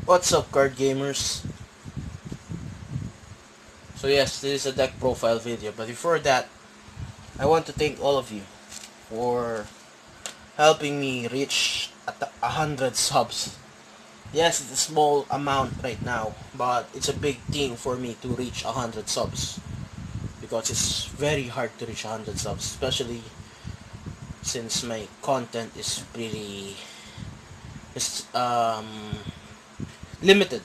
What's up, card gamers? So yes, this is a deck profile video, but before that, I want to thank all of you for helping me reach 100 subs. Yes, it's a small amount right now, but it's a big thing for me to reach 100 subs because it's very hard to reach 100 subs, especially since my content is pretty limited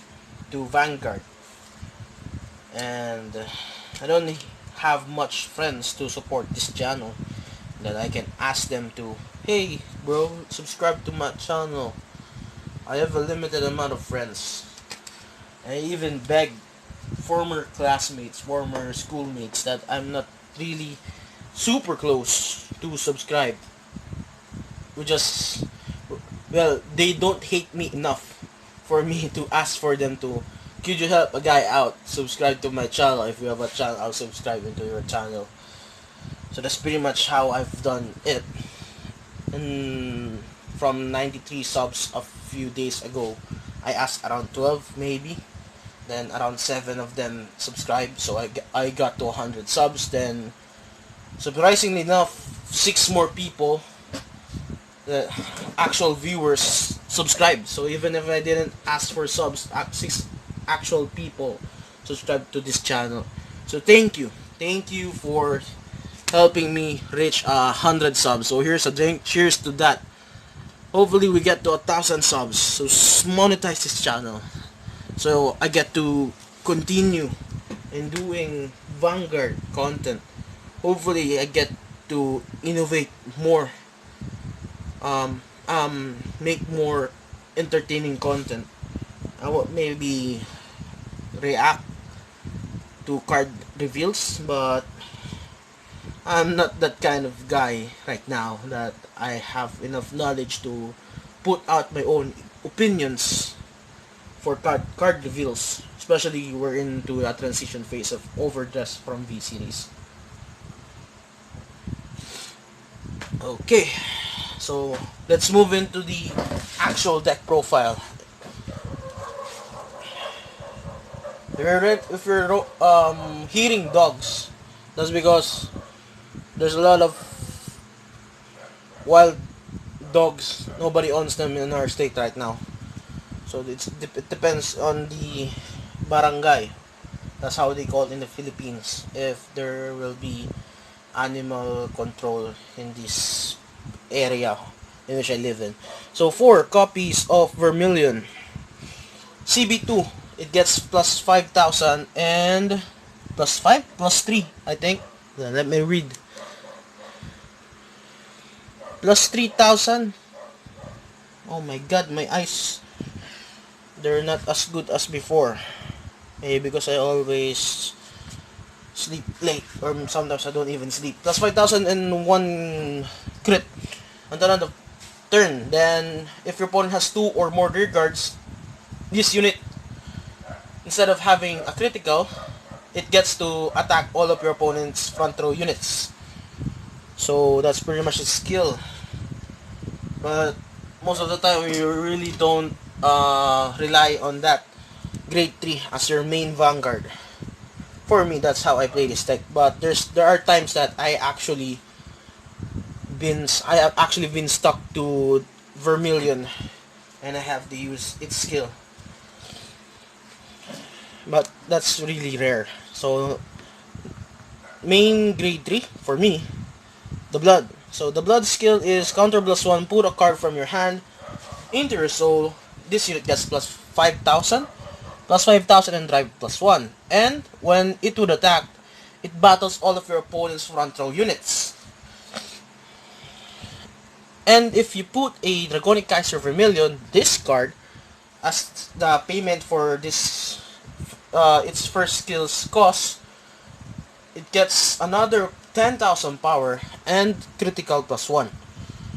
to Vanguard, and I don't have much friends to support this channel that I can ask them to, hey bro, subscribe to my channel. I have a limited amount of friends. I even beg former classmates, former schoolmates that I'm not really super close to subscribe. We just, well, they don't hate me enough for me to ask for them to, could you help a guy out, subscribe to my channel. If you have a channel, I'll subscribe into your channel. So that's pretty much how I've done it. And from 93 subs a few days ago, I asked around 12 maybe, then around 7 of them subscribed, so I got to 100 subs. Then surprisingly enough, 6 more people, the actual viewers, subscribed. So even if I didn't ask for subs, 6 actual people subscribed to this channel. So thank you for helping me reach 100 subs. So here's a drink. Cheers to that. Hopefully we get to 1,000 subs. So monetize this channel, so I get to continue in doing Vanguard content. Hopefully I get to innovate more, make more entertaining content. I will maybe react to card reveals, but I'm not that kind of guy right now that I have enough knowledge to put out my own opinions for card reveals. Especially we're into a transition phase of overdress from V series. Okay, so let's move into the actual deck profile. If you're hearing dogs, that's because there's a lot of wild dogs. Nobody owns them in our state right now. So it depends on the barangay. That's how they call it in the Philippines. If there will be animal control in this area in which I live in. So 4 copies of Vermillion. CB2, it gets plus 5,000 and plus 5? Plus 3, I think. Let me read. Plus 3,000. Oh my god, my eyes, they're not as good as before. Maybe because I always sleep late, or sometimes I don't even sleep. Plus 5,000 and 1 crit until end of turn. Then if your opponent has 2 or more rear guards, this unit, instead of having a critical, it gets to attack all of your opponent's front row units. So that's pretty much its skill. But most of the time you really don't rely on that grade 3 as your main Vanguard. For me, that's how I play this deck. But there are times that I have actually been stuck to Vermillion and I have to use its skill. But that's really rare. So main grade 3 for me, the Blood. So the Blood skill is counter +1, put a card from your hand into your soul. This unit gets plus 5,000, and drive +1. And when it would attack, it battles all of your opponent's front row units. And if you put a Dragonic Kaiser Vermillion, this card, as the payment for this, its first skill's cost, it gets another 10,000 power and critical +1.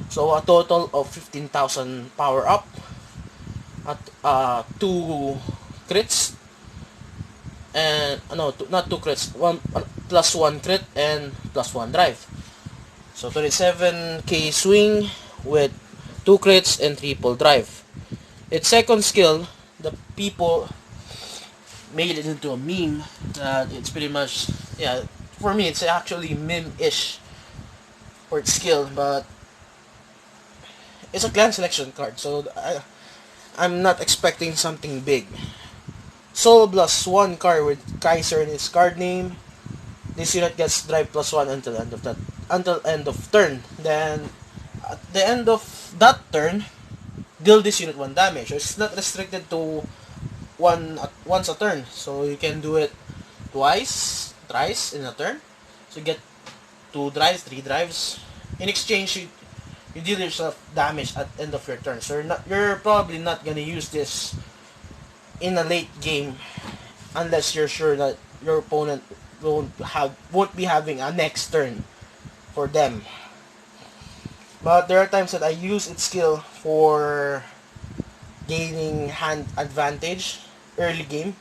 So a total of 15,000 power up at 2 crits, and not 2 crits, +1 crit and +1 drive. So 27k swing with 2 crits and triple drive. Its second skill, the people made it into a meme that it's pretty much, yeah, for me it's actually meme-ish for its skill, but it's a clan selection card, so I'm not expecting something big. Soul plus 1 card with Kaiser in its card name. This unit gets drive plus 1 until end of turn. Then at the end of that turn, deal this unit 1 damage. So it's not restricted to once a turn. So you can do it thrice in a turn. So you get 2 drives, 3 drives. In exchange, you deal yourself damage at end of your turn. So you're probably not gonna use this in a late game unless you're sure that your opponent won't be having a next turn for them. But there are times that I use its skill for gaining hand advantage early game,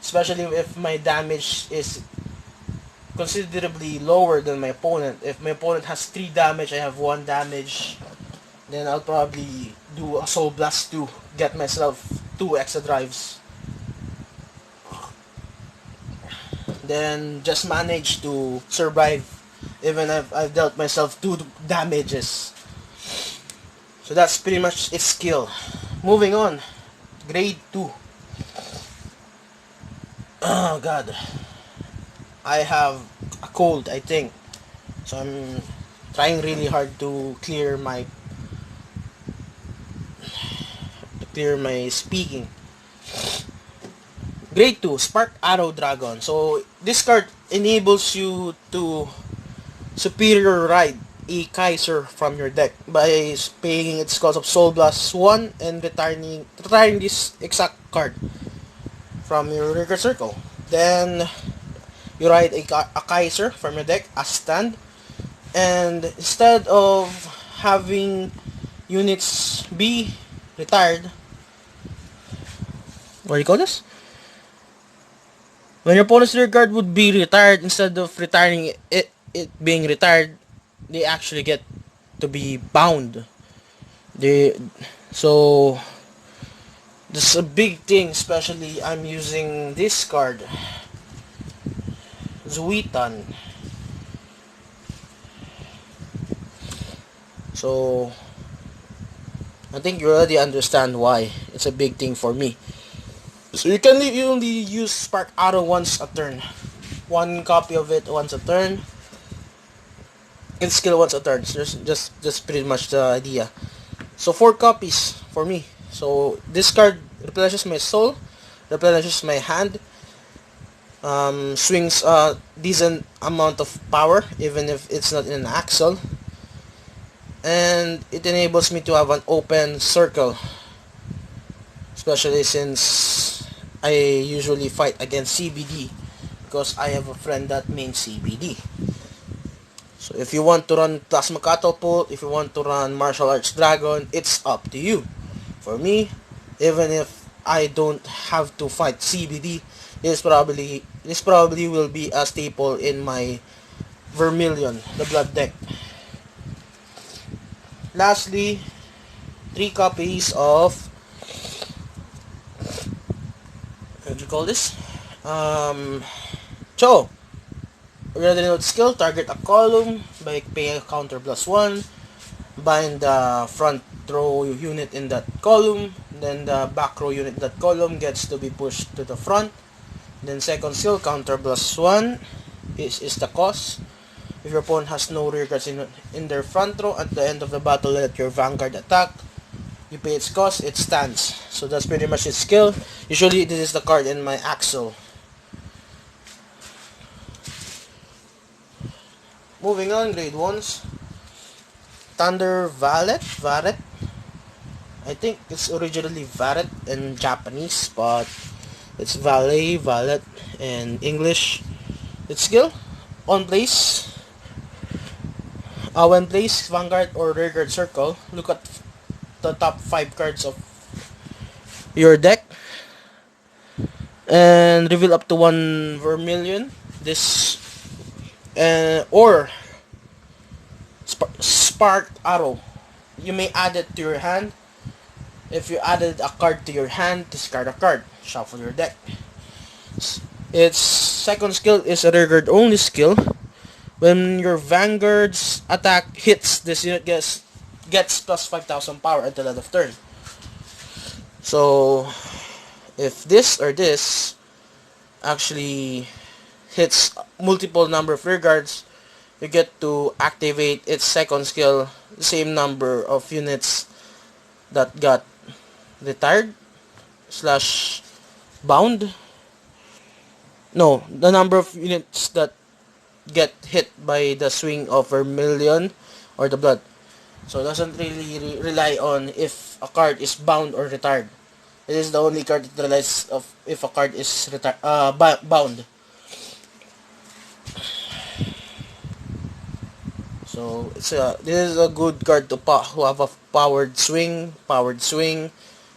especially if my damage is considerably lower than my opponent. If my opponent has 3 damage, I have 1 damage, then I'll probably do a Soul Blast to get myself 2 extra drives. Then just manage to survive even if I've dealt myself 2 damages. So that's pretty much its skill. Moving on, grade 2. Oh god, I have a cold, I think, so I'm trying really hard to clear my speaking. Grade 2, Spark Arrow Dragon. So this card enables you to superior ride a Kaiser from your deck by paying its cost of Soul Blast 1 and retiring this exact card from your record circle. Then you ride a Kaiser from your deck as stand, and instead of having units be retired, what do you call this? When your opponent's rear guard would be retired, instead of retiring it being retired, they actually get to be bound. So this is a big thing, especially I'm using this card, Zuitan. So I think you already understand why it's a big thing for me. So you can only use Spark Arrow once a turn. 1 copy of it once a turn. Its skill once a turn. So just pretty much the idea. So 4 copies for me. So this card replenishes my soul, replenishes my hand, swings a decent amount of power even if it's not in an axle, and it enables me to have an open circle, especially since I usually fight against CBD because I have a friend that mains CBD. So if you want to run Plasma Catapult, if you want to run Martial Arts Dragon, it's up to you. For me, even if I don't have to fight CBD, this probably will be a staple in my Vermillion, the blood deck. Lastly, 3 copies of, what do you call this? Cho. Rather than skill, target a column by paying a counter plus 1. Bind the front row unit in that column. Then the back row unit in that column gets to be pushed to the front. Then second skill, counter plus 1 is the cost. If your opponent has no rear guards in their front row, at the end of the battle, let your Vanguard attack. You pay its cost, it stands. So that's pretty much its skill. Usually this is the card in my Axle. Moving on, grade 1s. Thunder Valet. I think it's originally Valet in Japanese, but it's Valet in English. Its skill, on place. When placed Vanguard or rearguard circle, look at the top 5 cards of your deck and reveal up to 1 Vermillion. This or Sparked Arrow. You may add it to your hand If you added a card to your hand, discard a card. Shuffle your deck. Its second skill is a rearguard only skill. When your Vanguard's attack hits, this unit gets plus 5,000 power until the end of turn. So, if this or this actually hits multiple number of rearguards, you get to activate its second skill, the same number of units that got retired slash bound. No, the number of units that get hit by the swing of Vermillion or the blood. So it doesn't really rely on if a card is bound or retired. It is the only card that relies of if a card is bound. So this is a good card to who have a powered swing,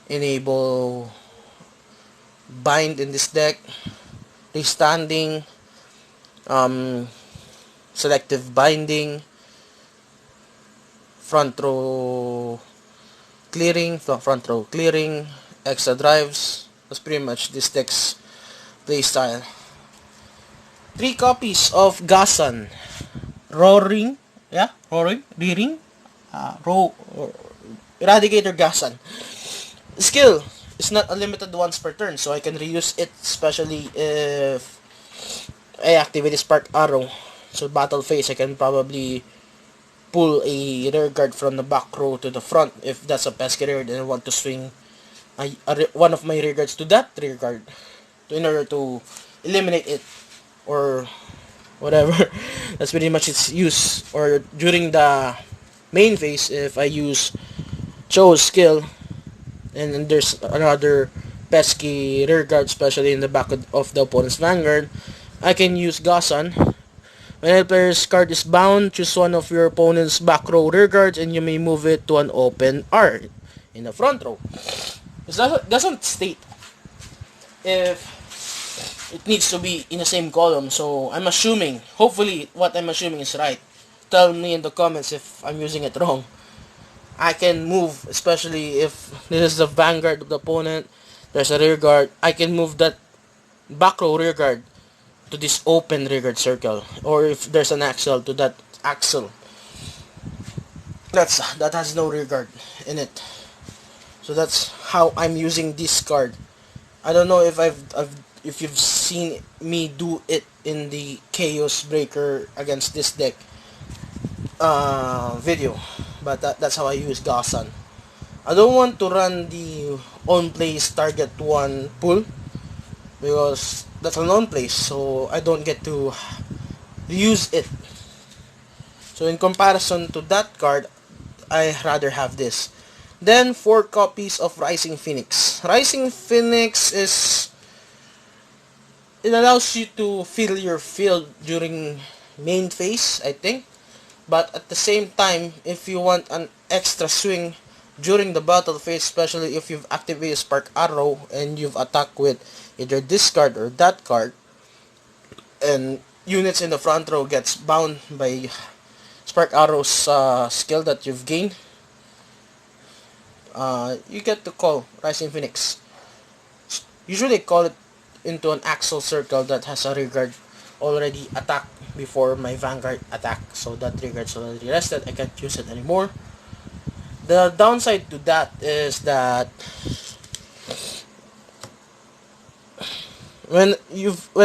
enable bind in this deck, restanding, selective binding, front row clearing, extra drives. That's pretty much this deck's playstyle. 3 copies of Gasan, Roaring, Rearing, Eradicator Gasan. Skill is not unlimited once per turn, so I can reuse it, especially if I activate Spark Arrow. So battle phase, I can probably pull a rear guard from the back row to the front if that's a pesky rear and I want to swing one of my rear guards to that rear guard in order to eliminate it or whatever. That's pretty much its use. Or during the main phase, if I use Cho's skill and then there's another pesky rear guard, especially in the back of the opponent's Vanguard, I can use Gasan. When a player's card is bound, choose one of your opponent's back row rear guards and you may move it to an open R in the front row. It doesn't state if it needs to be in the same column, so I'm assuming, hopefully what I'm assuming is right. Tell me in the comments if I'm using it wrong. I can move, especially if this is the Vanguard of the opponent, there's a rear guard, I can move that back row rear guard to this open rear guard circle, or if there's an axle, to that axle that has no rear guard in it. So that's how I'm using this card. I don't know if if you've seen me do it in the Chaos Breaker against this deck video, but that's how I use Gasan. I don't want to run the on place target 1 pull because that's a non-place, so I don't get to use it. So in comparison to that card, I rather have this. Then 4 copies of Rising Phoenix. Rising Phoenix it allows you to fill your field during main phase, I think. But at the same time, if you want an extra swing during the battle phase, especially if you've activated Spark Arrow and you've attacked with either this card or that card, and units in the front row gets bound by Spark Arrow's skill that you've gained, you get to call Rising Phoenix. Usually call it into an axle circle that has a rear guard already attacked before my Vanguard attack, so that rear guard's already rested, I can't use it anymore. The downside to that is that when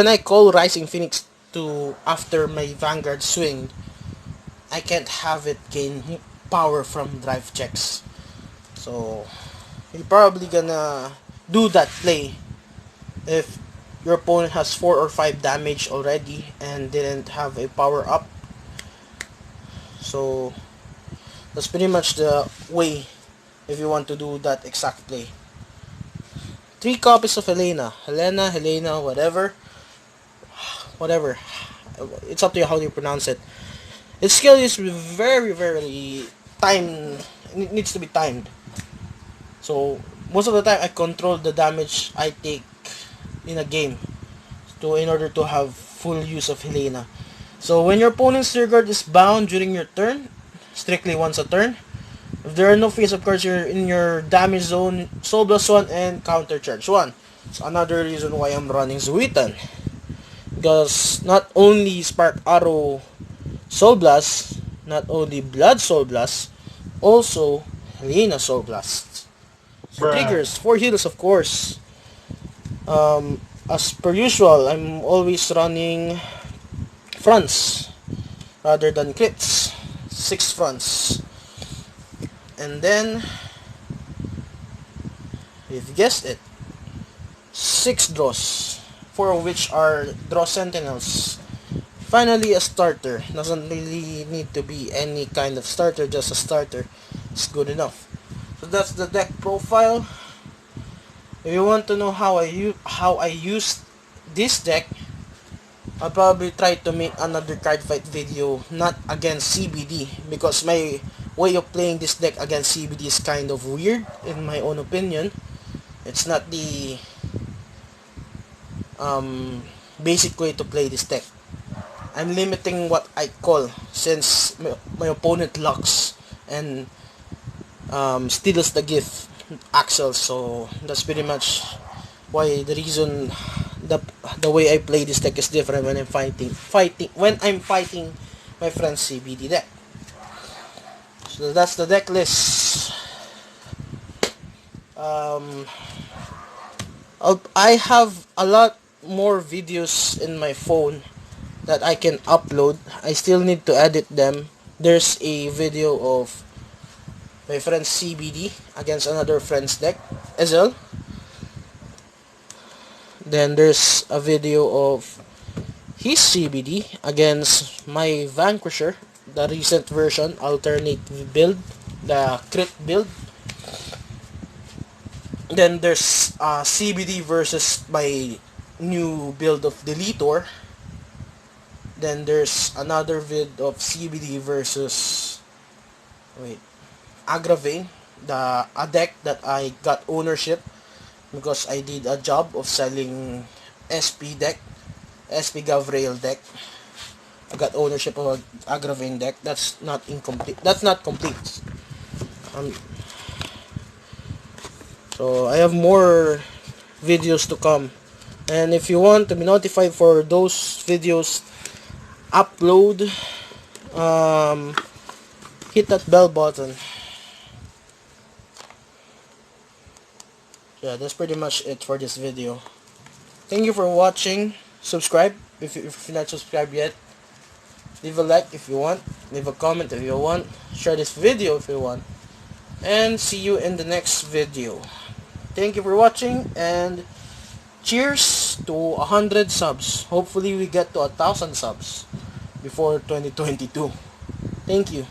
I call Rising Phoenix to after my Vanguard swing, I can't have it gain power from drive checks. So you're probably gonna do that play if your opponent has 4 or 5 damage already and didn't have a power up. So that's pretty much the way if you want to do that exact play. 3 copies of Helena, whatever. It's up to you how you pronounce it. Its skill is very, very timed. It needs to be timed. So most of the time I control the damage I take in a game in order to have full use of Helena. So when your opponent's rear guard is bound during your turn, strictly once a turn, If there are no face-up cards, you're in your damage zone, Soul Blast 1 and Counter Charge 1. So another reason why I'm running Zuitan. Because not only Spark Arrow Soul Blast, not only Blood Soul Blast, also Helena Soul Blast. So triggers, 4 heals of course. As per usual, I'm always running fronts rather than crits. 6 fronts. And then, you've guessed it, 6 draws, 4 of which are draw sentinels. Finally, a starter. Doesn't really need to be any kind of starter, just a starter is good enough. So that's the deck profile. If you want to know how I used this deck, I'll probably try to make another card fight video, not against CBD, because my way of playing this deck against CBD is kind of weird, in my own opinion. It's not the basic way to play this deck. I'm limiting what I call, since my opponent locks and steals the gift Axel, so that's pretty much why the reason the way I play this deck is different when I'm fighting my friend's CBD deck. So that's the deck list. I have a lot more videos in my phone that I can upload. I still need to edit them. There's a video of my friend's CBD against another friend's deck, Ezel. Then there's a video of his CBD against my Vanquisher, the recent version, alternate build, the crit build. Then there's CBD versus my new build of Deletor. Then there's another vid of CBD versus Agravane, a deck that I got ownership because I did a job of selling SP deck, SP Gavrail deck. I got ownership of an Agravane deck. That's not incomplete. That's not complete. So I have more videos to come, and if you want to be notified for those videos upload, hit that bell button. Yeah, that's pretty much it for this video. Thank you for watching. Subscribe if you're not subscribed yet. Leave a like if you want. Leave a comment if you want. Share this video if you want. And see you in the next video. Thank you for watching, and cheers to 100 subs. Hopefully we get to 1,000 subs before 2022. Thank you.